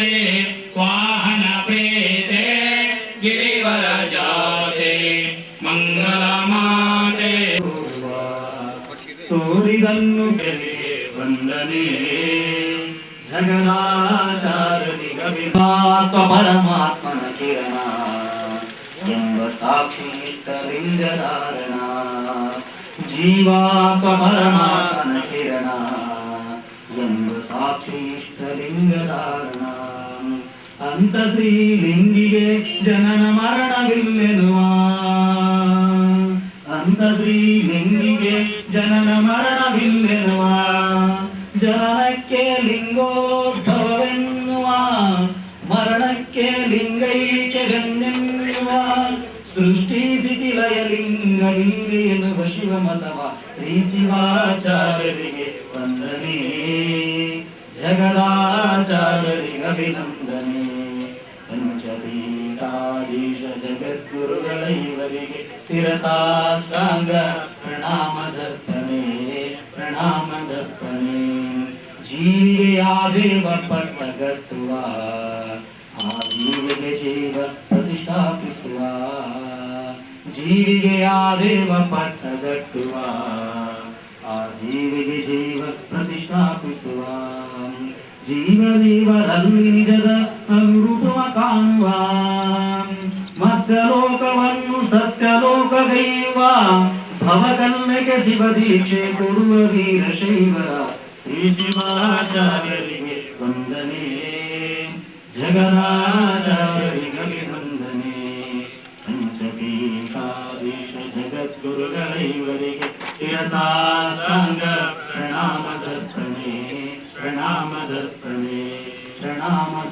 ಶ್ರೀಮದೆ ವಾಹನ ಪ್ರೇತೆ ಗಿರಿವರ ಜಾತೆ ಮಂಗಲ ಮಾತೆ ತೋರಿದನ್ನು ವಂದನೆ ಜಗದಾಚಾರ್ಯನಿಗ ವಿಭಾತ್ವ ಪರಮಾತ್ಮನ ಕಿರಣ ಎಂಬ ಸಾಕ್ಷಿ ಲಿಂಗಧಾರಣ ಜೀವಾತ್ಮ ಪರಮಾತ್ಮನ ಕಿರಣ ಎಂಬ ಸಾಕ್ಷಿ ಲಿಂಗಧಾರಣ ಅಂತ ಶ್ರೀಲಿಂಗಿಗೆ ಜನನ ಮರಣವಿಲ್ಲೆನುವ ಅಂತ ಶ್ರೀಲಿಂಗಿಗೆ ಜನನ ಮರಣವಿಲ್ಲೆನುವ ಜನನಕ್ಕೆ ಲಿಂಗೋದ್ಭವವೆನ್ನುವ ಮರಣಕ್ಕೆ ಲಿಂಗೈಕ್ಯ ಗಣ್ಯೆನ್ನುವ ಸೃಷ್ಟಿ ಸ್ಥಿತಿ ಲಯ ಲಿಂಗ ಲೀಲೆ ಎನ್ನುವ ಶಿವಮತವ ಶ್ರೀ ಶಿವಾಚಾರ್ಯರಿಗೆ ವಂದನೆ ಜಗದಾಚಾರ್ಯರಿಗೆ ಅಭಿನಂದನೆ ಪಂಚಪೀಠಾಧೀಶ ಜಗದ್ಗುರುಗಳ ಇವರಿಗೆ ಶಿರಸಾಷ್ಟಾಂಗ ಪ್ರಣಾಮದರ್ಪಣೆ ಪ್ರಣಾಮದರ್ಪಣೆ ಜೀವಿಗೆ ಯಾದೇವ ಪಟ್ಟ ಗಟ್ಟುವ ಆ ಜೀವಿಗೆ ಜೀವ ಪ್ರತಿಷ್ಠಾಪಿಸುವ ಜೀವಿಗೆ ಯಾದೇವ ಪಟ್ಟ ಗಟ್ಟುವ ಆ ಜೀವಿಗೆ ಜೀವ ಪ್ರತಿಷ್ಠಾಪಿಸುವ ಜೀವದೇವರಲ್ಲಿ ನಿಜದ ಅನುರೂಪವ ಕಾಣುವ ಮಧ್ಯಲೋಕವನ್ನು ಸತ್ಯಲೋಕದೈವ ಭವಕಲ್ಯಕ್ಕೆ ಶಿವ ದೀಕ್ಷೆ ಕೊಡುವ ವೀರಶೈವರ ಶ್ರೀ ಶಿವಾಚಾರ್ಯರಿಗೆ ವಂದನೆ ಜಗದಾಚಾರ್ಯ